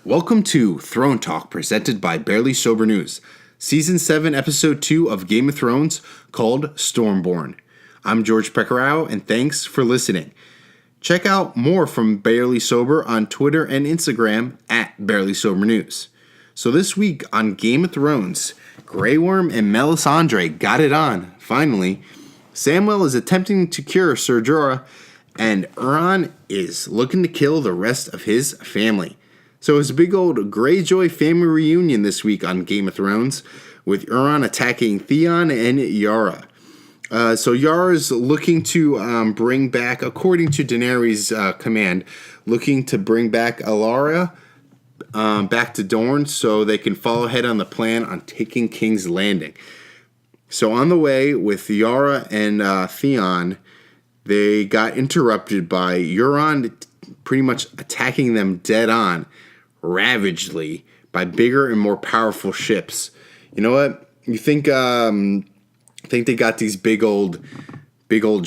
Welcome to Throne Talk, presented by Barely Sober News, Season 7, Episode 2 of Game of Thrones, called Stormborn. I'm George Pecoraro, and thanks for listening. Check out more from Barely Sober on Twitter and Instagram at Barely Sober News. So this week on Game of Thrones, Grey Worm and Melisandre got it on, finally. Samwell is attempting to cure Ser Jorah, and Euron is looking to kill the rest of his family. So it's a big old Greyjoy family reunion this week on Game of Thrones, with Euron attacking Theon and Yara. So Yara's looking to bring back, according to Daenerys' command, looking to bring back Alara back to Dorne so they can follow ahead on the plan on taking King's Landing. So on the way with Yara and Theon, they got interrupted by Euron pretty much attacking them dead on, ravagedly, by bigger and more powerful ships. You know what? You think they got these big old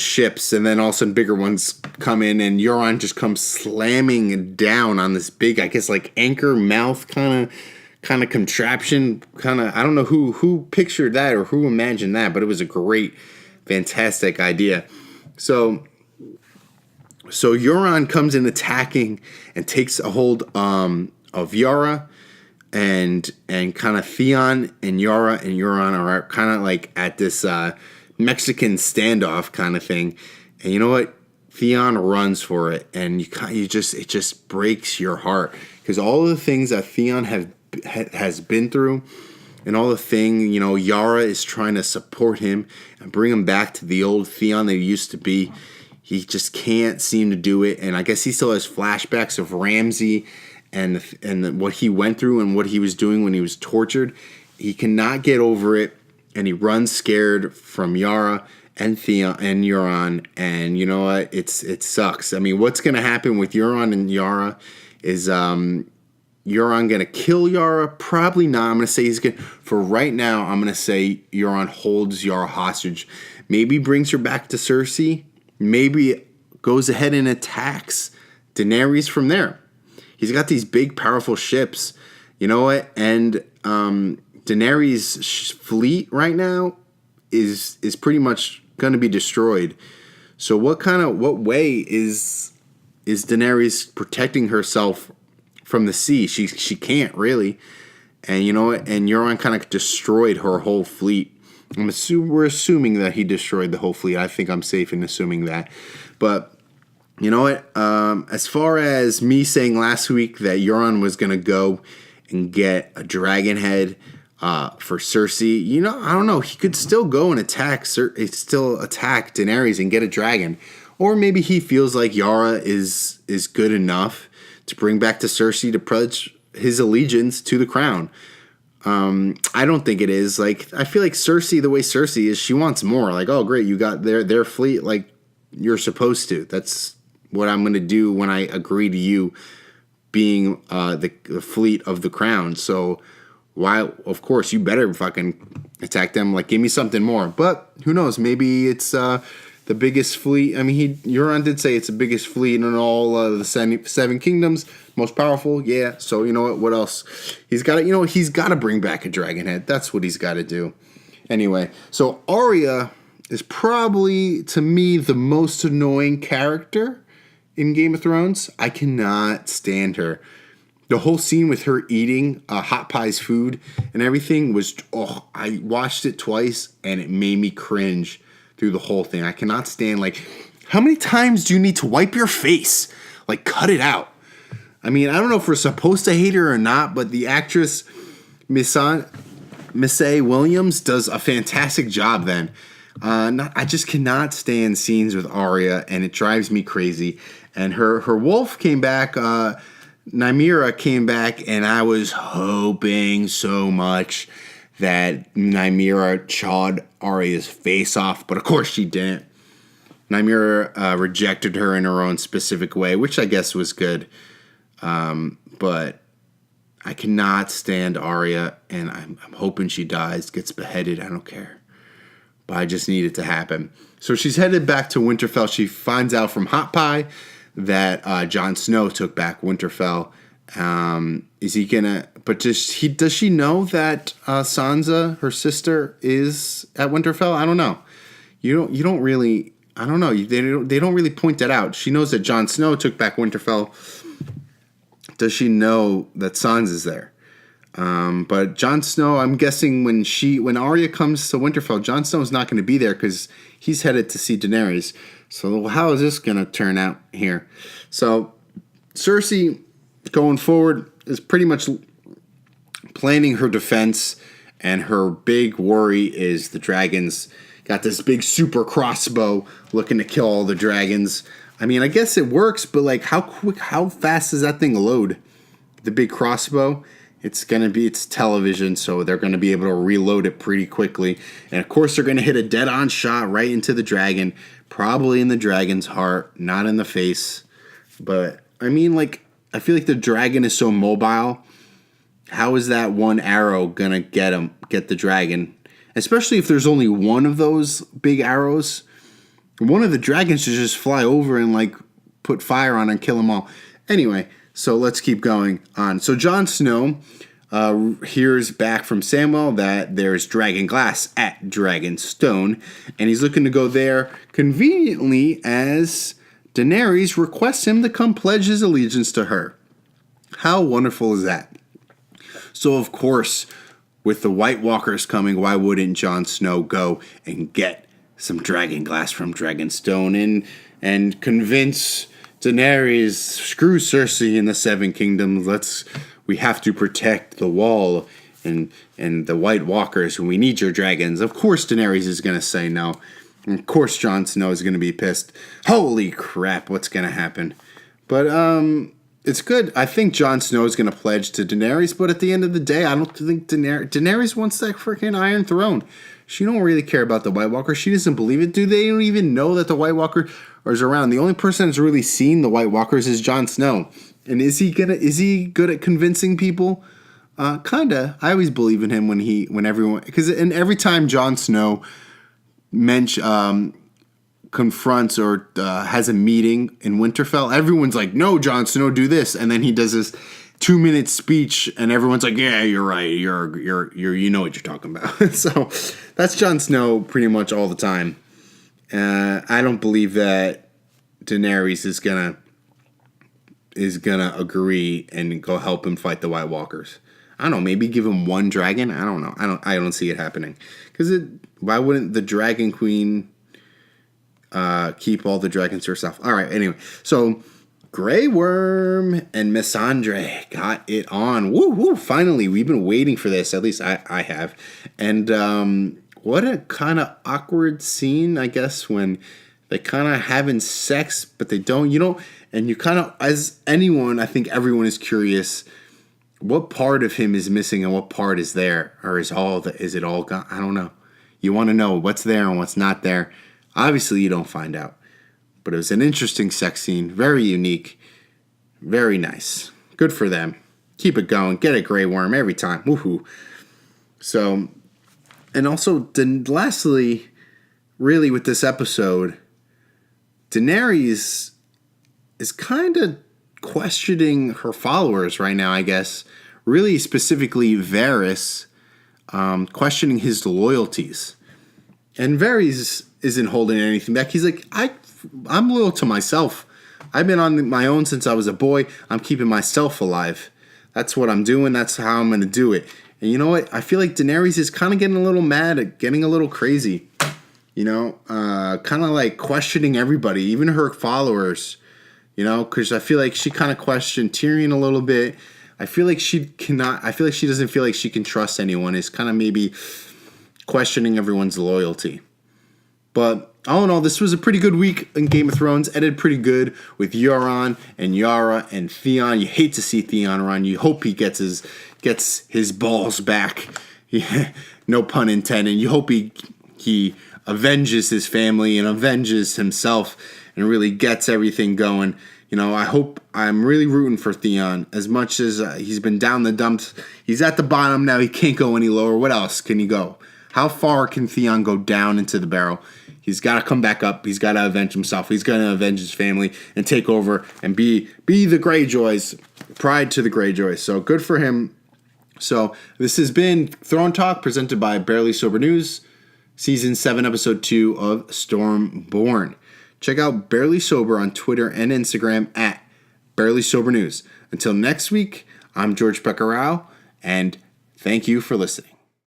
ships, and then all of a sudden bigger ones come in, and Euron just comes slamming down on this big, I guess, like anchor mouth kind of contraption. I don't know who pictured that or who imagined that, but it was a great, fantastic idea. So Euron comes in attacking and takes a hold of Yara, and kind of Theon and Yara and Euron are kind of like at this Mexican standoff kind of thing. And you know what? Theon runs for it, and it just breaks your heart, because all of the things that Theon has been through, and all the thing, you know, Yara is trying to support him and bring him back to the old Theon that he used to be. He just can't seem to do it, and I guess he still has flashbacks of Ramsay and what he went through and what he was doing when he was tortured. He cannot get over it, and he runs scared from Yara and Theon and Euron. And you know what? It sucks. I mean, what's going to happen with Euron and Yara is Euron going to kill Yara? Probably not. I'm going to say he's going to, for right now, I'm going to say Euron holds Yara hostage. Maybe brings her back to Cersei. Maybe goes ahead and attacks Daenerys from there. He's got these big, powerful ships. You know what? And Daenerys' fleet right now is pretty much going to be destroyed. So what way is Daenerys protecting herself from the sea? She can't really. And you know what? And Euron kind of destroyed her whole fleet. We're assuming that he destroyed the whole fleet. I think I'm safe in assuming that. But you know what? As far as me saying last week that Euron was going to go and get a dragon head for Cersei, you know, I don't know. He could still go and attack Daenerys and get a dragon. Or maybe he feels like Yara is good enough to bring back to Cersei to pledge his allegiance to the crown. I don't think it is. Like, I feel like Cersei, the way Cersei is, she wants more. Like, oh, great, you got their fleet. Like, you're supposed to. That's what I'm going to do when I agree to you being the fleet of the crown. So, why? Of course, you better fucking attack them. Like, give me something more. But who knows? Maybe it's the biggest fleet. I mean, Euron did say it's the biggest fleet in all the seven kingdoms. Most powerful, yeah. So you know what? What else? He's got to. You know, he's got to bring back a dragon head. That's what he's got to do. Anyway, so Arya is probably, to me, the most annoying character in Game of Thrones. I cannot stand her. The whole scene with her eating Hot Pie's food and everything was. Oh, I watched it twice and it made me cringe through the whole thing. I cannot stand. Like, how many times do you need to wipe your face? Like, cut it out. I mean, I don't know if we're supposed to hate her or not, but the actress Missy Williams does a fantastic job then. I just cannot stand scenes with Arya, and it drives me crazy. And her wolf came back, Nymeria came back, and I was hoping so much that Nymeria chawed Arya's face off, but of course she didn't. Nymeria rejected her in her own specific way, which I guess was good. But I cannot stand Arya, and I'm hoping she dies, gets beheaded. I don't care. But I just need it to happen. So she's headed back to Winterfell. She finds out from Hot Pie that Jon Snow took back Winterfell Is he gonna? But does she know that Sansa, her sister, is at Winterfell? I don't know. You don't really. I don't know. They don't really point that out. She knows that Jon Snow took back Winterfell. Does she know that Sansa's there? But Jon Snow, I'm guessing when Arya comes to Winterfell, Jon Snow's not going to be there because he's headed to see Daenerys. So how is this going to turn out here? So Cersei, going forward, is pretty much planning her defense, and her big worry is the dragons. Got this big super crossbow looking to kill all the dragons. I mean, I guess it works, but like, how fast does that thing load? The big crossbow. It's television, so they're going to be able to reload it pretty quickly. And of course, they're going to hit a dead-on shot right into the dragon, probably in the dragon's heart, not in the face. But I mean, like, I feel like the dragon is so mobile. How is that one arrow going to get the dragon? Especially if there's only one of those big arrows. One of the dragons should just fly over and like put fire on and kill them all. Anyway, so let's keep going on. So Jon Snow hears back from Samwell that there's dragon glass at Dragonstone, and he's looking to go there conveniently as Daenerys requests him to come pledge his allegiance to her. How wonderful is that? So of course, with the White Walkers coming, why wouldn't Jon Snow go and get some dragon glass from Dragonstone and convince Daenerys, screw Cersei and the Seven Kingdoms, we have to protect the wall and the White Walkers, and we need your dragons. Of course Daenerys is going to say no. And of course Jon Snow is going to be pissed. Holy crap, what's going to happen? But it's good. I think Jon Snow is going to pledge to Daenerys, but at the end of the day, I don't think Daenerys wants that freaking Iron Throne. She don't really care about the White Walkers. She doesn't believe it. They don't even know that the White Walker is around. The only person that's really seen the White Walkers is Jon Snow. And is he good at convincing people? Kinda. I always believe in him and every time Jon Snow confronts or has a meeting in Winterfell, everyone's like, no, Jon Snow, do this. And then he does this 2-minute speech and everyone's like, yeah, you're right. You know what you're talking about. So that's Jon Snow pretty much all the time. I don't believe that Daenerys is gonna agree and go help him fight the White Walkers. I don't know, maybe give him one dragon. I don't know. I don't see it happening. Why wouldn't the Dragon Queen keep all the dragons to herself? All right, anyway. So Grey Worm and Missandre got it on. Woo, woo, finally. We've been waiting for this. At least I have. And what a kind of awkward scene, I guess, when they kind of having sex, but they don't. And you kind of, as anyone, I think everyone is curious, what part of him is missing and what part is there? Or is it all gone? I don't know. You want to know what's there and what's not there. Obviously, you don't find out. But it was an interesting sex scene. Very unique. Very nice. Good for them. Keep it going. Get a Grey Worm every time. Woohoo. So, and also, lastly, really with this episode, Daenerys is kind of questioning her followers right now, I guess. Really specifically Varys, questioning his loyalties. And Varys isn't holding anything back. He's like, I'm loyal to myself. I've been on my own since I was a boy. I'm keeping myself alive. That's what I'm doing. That's how I'm going to do it. And you know what? I feel like Daenerys is kind of getting a little mad, getting a little crazy. Kind of like questioning everybody, even her followers. Because I feel like she kind of questioned Tyrion a little bit. I feel like she doesn't feel like she can trust anyone. It's kind of maybe questioning everyone's loyalty. But all in all, this was a pretty good week in Game of Thrones. Ended pretty good with Euron and Yara and Theon. You hate to see Theon run. You hope he gets his balls back. Yeah, no pun intended. You hope he avenges his family and avenges himself and really gets everything going. I'm really rooting for Theon. As much as he's been down the dumps, he's at the bottom now. He can't go any lower. What else can he go? How far can Theon go down into the barrel? He's got to come back up. He's got to avenge himself. He's going to avenge his family and take over and be the Greyjoys pride to the Greyjoys. So good for him. So this has been Throne Talk presented by Barely Sober News, Season 7, Episode 2 of Stormborn. Check out Barely Sober on Twitter and Instagram at Barely Sober News. Until next week, I'm George Pecoraro, and thank you for listening.